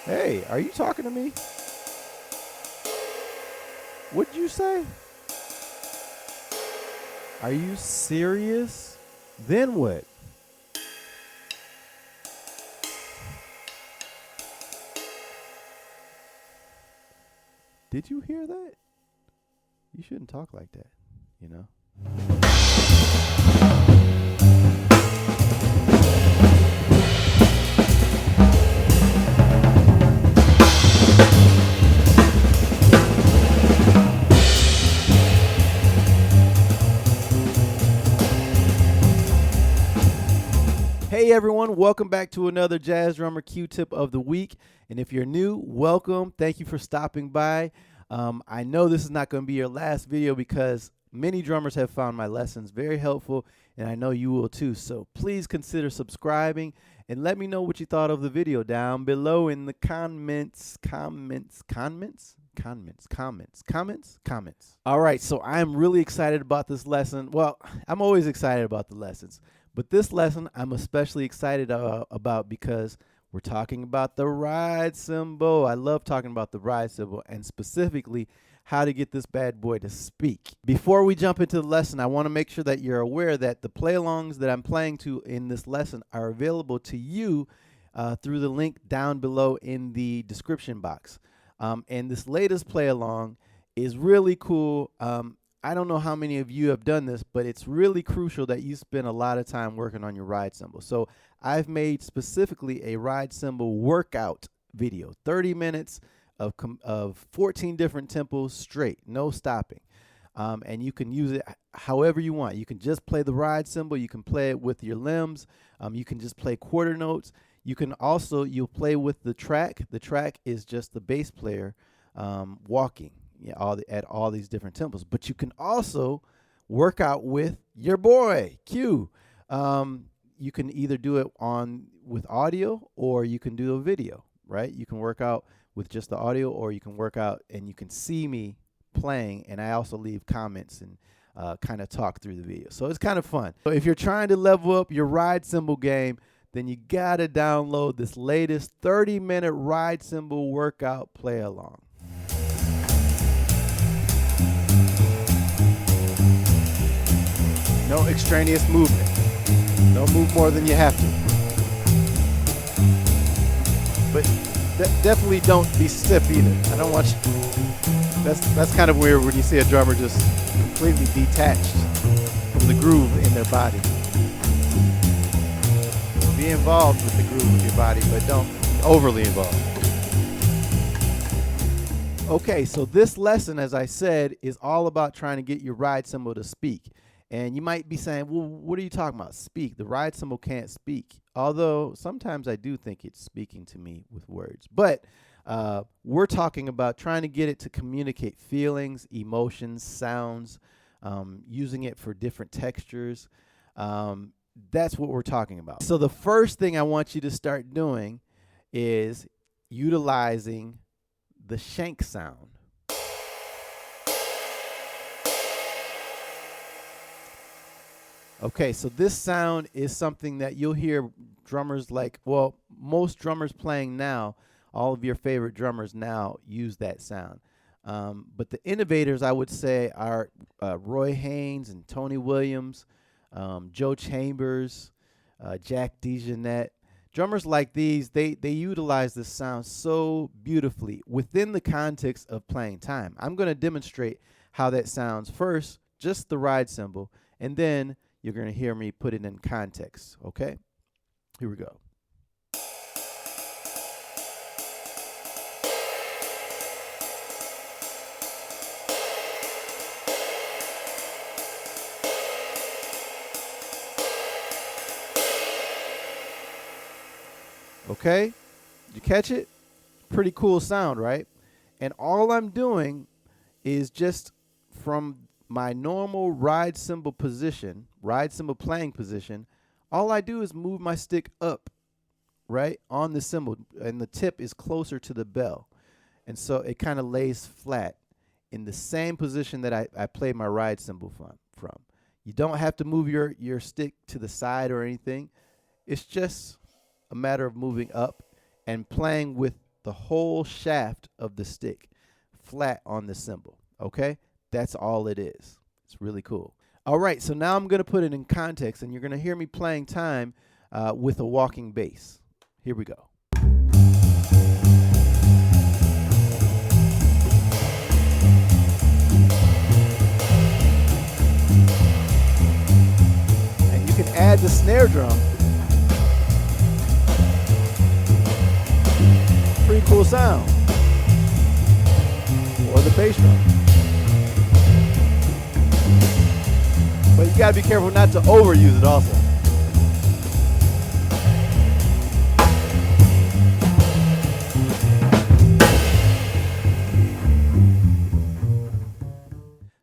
Hey, are you talking to me? What'd you say? Are you serious? Then what? Did you hear that? You shouldn't talk like that, you know? Hey everyone, welcome back to another Jazz Drummer Q-Tip of the week. And if you're new, welcome. Thank you for stopping by. I know this is not going to be your last video because many drummers have found my lessons very helpful, and I know you will too. So please consider subscribing and let me know what you thought of the video down below in the comments. All right, so I'm really excited about this lesson. Well, I'm always excited about the lessons. But this lesson I'm especially excited about because we're talking about the ride cymbal. I love talking about the ride cymbal and specifically how to get this bad boy to speak. Before we jump into the lesson, I want to make sure that you're aware that the play-alongs that I'm playing to in this lesson are available to you through the link down below in the description box. And this latest play-along is really cool. I don't know how many of you have done this, but it's really crucial that you spend a lot of time working on your ride cymbal. So I've made specifically a ride cymbal workout video, 30 minutes of 14 different tempos straight, no stopping. And you can use it however you want. You can just play the ride cymbal. You can play it with your limbs. You can just play quarter notes. You can also, you'll play with the track. The track is just the bass player walking. Yeah, at all these different tempos, but you can also work out with your boy Q. You can either do it with audio or you can do a video, right? You can work out with just the audio, or you can work out and you can see me playing, and I also leave comments and kind of talk through the video. So it's kind of fun. So if you're trying to level up your ride cymbal game, then you gotta download this latest 30-minute ride cymbal workout play along. No extraneous movement. Don't move more than you have to. But definitely don't be stiff either. I don't want you. That's kind of weird when you see a drummer just completely detached from the groove in their body. Be involved with the groove of your body, but don't be overly involved. Okay, so this lesson, as I said, is all about trying to get your ride cymbal to speak. And you might be saying, well, what are you talking about? Speak. The ride cymbal can't speak. Although sometimes I do think it's speaking to me with words. But we're talking about trying to get it to communicate feelings, emotions, sounds, using it for different textures. That's what we're talking about. So the first thing I want you to start doing is utilizing the shank sound. Okay, so this sound is something that you'll hear drummers like, well, most drummers playing now, all of your favorite drummers now use that sound. But the innovators, I would say, are Roy Haynes and Tony Williams, Joe Chambers, Jack DeJohnette. Drummers like these, they utilize this sound so beautifully within the context of playing time. I'm going to demonstrate how that sounds first, just the ride cymbal, and then you're going to hear me put it in context, okay? Here we go. Okay? Did you catch it? Pretty cool sound, right? And all I'm doing is just from my normal ride cymbal position, ride cymbal playing position, all I do is move my stick up, right, on the cymbal, and the tip is closer to the bell. And so it kind of lays flat in the same position that I play my ride cymbal from. You don't have to move your stick to the side or anything. It's just a matter of moving up and playing with the whole shaft of the stick flat on the cymbal. Okay, that's all it is. It's really cool. All right, so now I'm going to put it in context, and you're going to hear me playing time with a walking bass. Here we go. And you can add the snare drum. Pretty cool sound. Or the bass drum. But you gotta be careful not to overuse it also.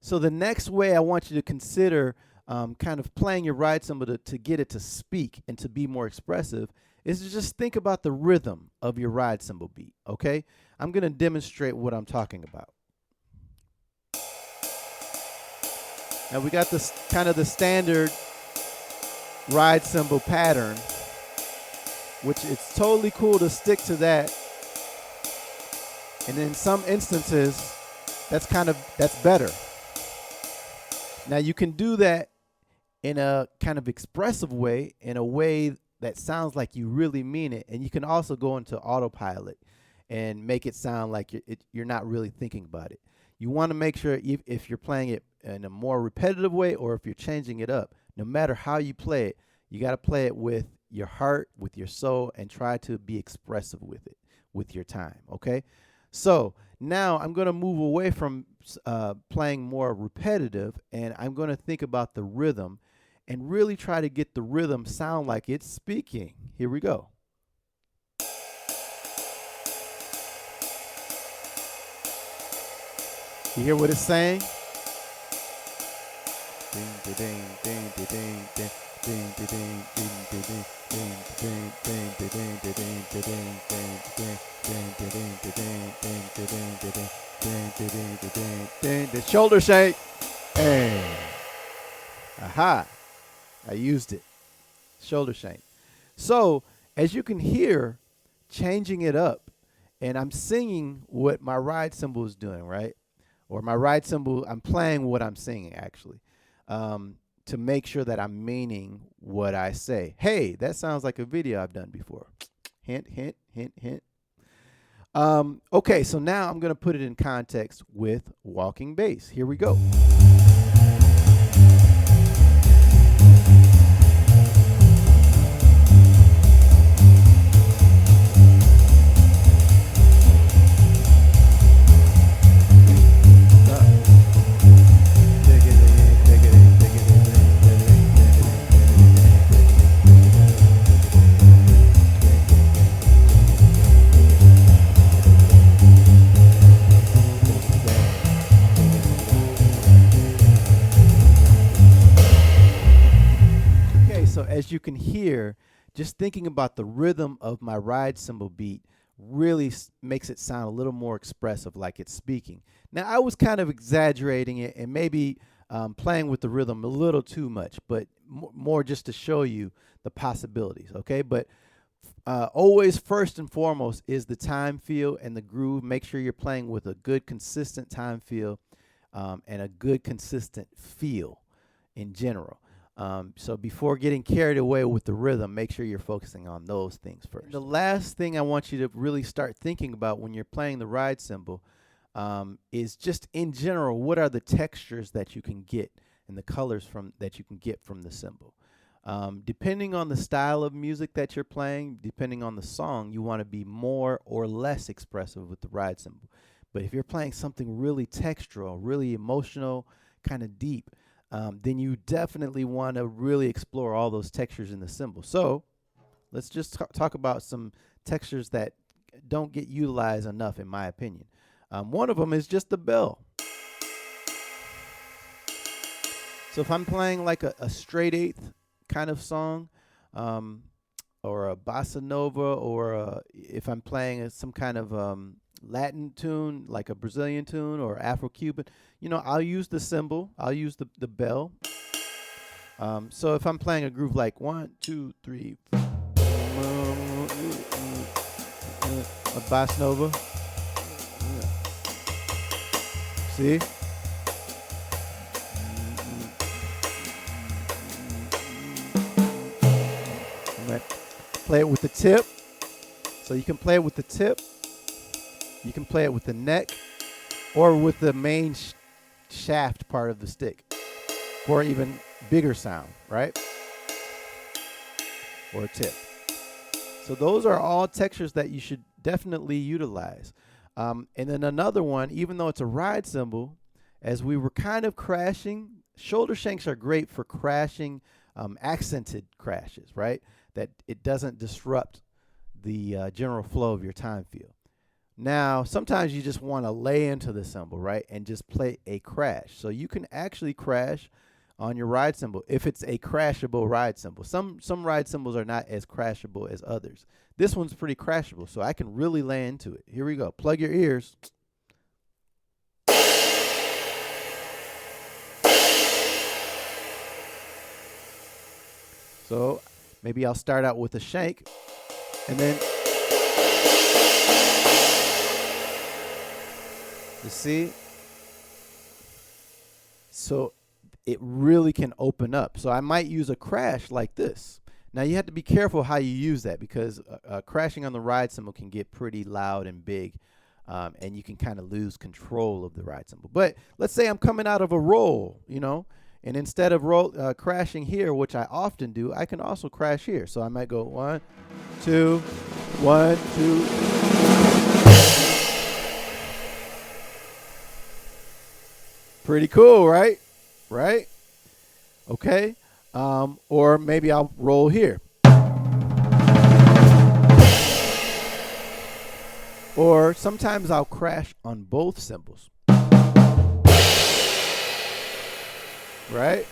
So the next way I want you to consider kind of playing your ride cymbal to get it to speak and to be more expressive is to just think about the rhythm of your ride cymbal beat, okay? I'm gonna demonstrate what I'm talking about. Now we got this kind of the standard ride cymbal pattern, which it's totally cool to stick to that. And in some instances, that's better. Now you can do that in a kind of expressive way, in a way that sounds like you really mean it. And you can also go into autopilot and make it sound like you're not really thinking about it. You want to make sure if you're playing it in a more repetitive way or if you're changing it up, no matter how you play it, you got to play it with your heart, with your soul, and try to be expressive with it, with your time, okay? So now I'm going to move away from playing more repetitive, and I'm going to think about the rhythm and really try to get the rhythm sound like it's speaking. Here we go. You hear what it's saying? The shoulder shake. Hey. Aha. I used it. Shoulder shake. So, as you can hear, changing it up, and I'm singing what my ride cymbal is doing, right? Or my ride cymbal, I'm playing what I'm singing, actually, to make sure that I'm meaning what I say. Hey, that sounds like a video I've done before. Hint, hint, hint, hint. Okay, so now I'm going to put it in context with walking bass. Here we go. As you can hear, just thinking about the rhythm of my ride cymbal beat really makes it sound a little more expressive, like it's speaking. Now, I was kind of exaggerating it and maybe playing with the rhythm a little too much, but more just to show you the possibilities, okay? But always first and foremost is the time feel and the groove. Make sure you're playing with a good, consistent time feel and a good, consistent feel in general. So before getting carried away with the rhythm, make sure you're focusing on those things first. The last thing I want you to really start thinking about when you're playing the ride cymbal is just in general, what are the textures that you can get and the colors that you can get from the cymbal. Depending on the style of music that you're playing, depending on the song, you want to be more or less expressive with the ride cymbal. But if you're playing something really textural, really emotional, kind of deep, then you definitely want to really explore all those textures in the cymbal. So let's just talk about some textures that don't get utilized enough, in my opinion. One of them is just the bell. So if I'm playing like a straight eighth kind of song, or a bossa nova, or if I'm playing some kind of Latin tune, like a Brazilian tune or Afro-Cuban, you know, I'll use the cymbal, I'll use the bell. So if I'm playing a groove like 1, 2, 3, A bossa nova. See? Play it with the tip. So you can play it with the tip. You can play it with the neck or with the main shaft part of the stick for even bigger sound, right? Or a tip. So those are all textures that you should definitely utilize. And then another one, even though it's a ride cymbal, as we were kind of crashing, shoulder shanks are great for crashing, accented crashes, right? That it doesn't disrupt the general flow of your time field. Now, sometimes you just want to lay into the cymbal, right, and just play a crash. So you can actually crash on your ride cymbal if it's a crashable ride cymbal. Some ride cymbals are not as crashable as others. This one's pretty crashable, so I can really lay into it. Here we go. Plug your ears. So maybe I'll start out with a shank, and then you see? So it really can open up. So I might use a crash like this. Now you have to be careful how you use that, because crashing on the ride cymbal can get pretty loud and big, and you can kind of lose control of the ride cymbal. But let's say I'm coming out of a roll, you know, and instead of crashing here, which I often do, I can also crash here. So I might go 1, 2, 1, 2. Pretty cool, right? Right? Okay. Or maybe I'll roll here. Or sometimes I'll crash on both cymbals. Right?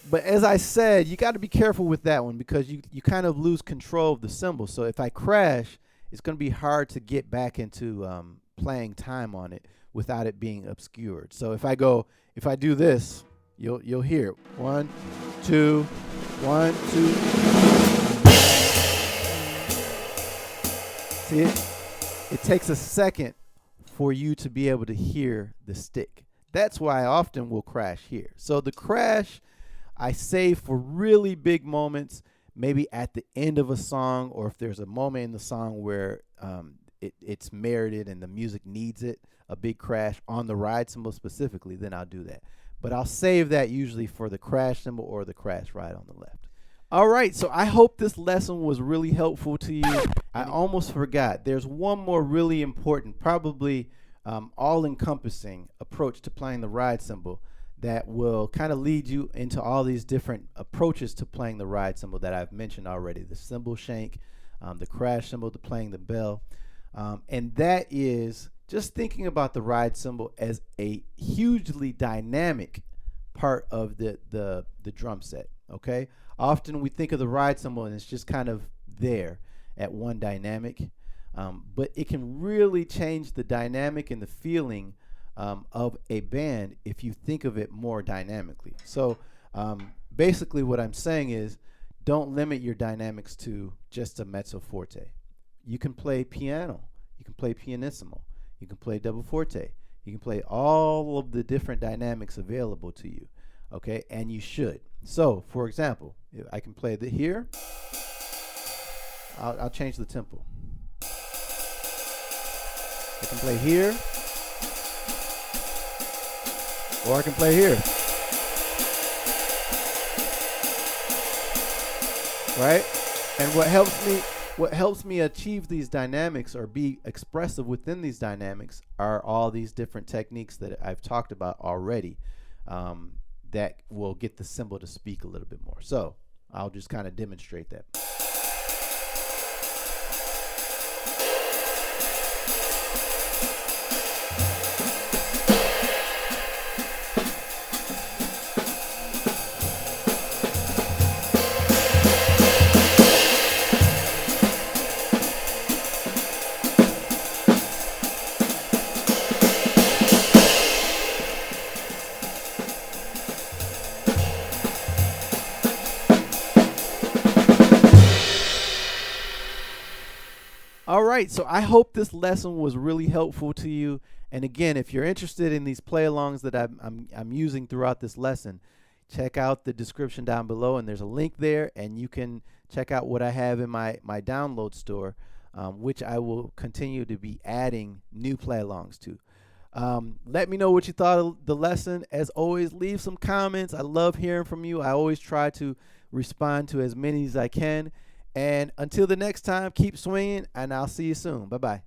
But as I said, you got to be careful with that one, because you kind of lose control of the cymbal. So if I crash, it's going to be hard to get back into playing time on it without it being obscured. So if I do this, you'll hear it. 1, 2, 1, 2. See it? It takes a second for you to be able to hear the stick. That's why I often will crash here. So the crash I save for really big moments, maybe at the end of a song, or if there's a moment in the song where it's merited and the music needs it, a big crash on the ride cymbal specifically, then I'll do that. But I'll save that usually for the crash cymbal or the crash ride on the left. All right, so I hope this lesson was really helpful to you. I almost forgot. There's one more really important, probably all-encompassing approach to playing the ride cymbal that will kind of lead you into all these different approaches to playing the ride cymbal that I've mentioned already. The cymbal shank, the crash cymbal, the playing the bell. And that is just thinking about the ride cymbal as a hugely dynamic part of the drum set, okay? Often we think of the ride cymbal and it's just kind of there at one dynamic, but it can really change the dynamic and the feeling of a band if you think of it more dynamically. So basically what I'm saying is, don't limit your dynamics to just a mezzo forte. You can play piano, you can play pianissimo, you can play double forte, you can play all of the different dynamics available to you, okay? And you should. So for example, if I can play here, I'll change the tempo. I can play here, or I can play here. Right? And what helps me achieve these dynamics or be expressive within these dynamics are all these different techniques that I've talked about already, that will get the cymbal to speak a little bit more. So I'll just kind of demonstrate that. All right, so I hope this lesson was really helpful to you. And again, if you're interested in these play-alongs that I'm using throughout this lesson, check out the description down below, and there's a link there, and you can check out what I have in my download store, which I will continue to be adding new play-alongs to. Let me know what you thought of the lesson. As always, leave some comments. I love hearing from you. I always try to respond to as many as I can. And until the next time, keep swinging, and I'll see you soon. Bye-bye.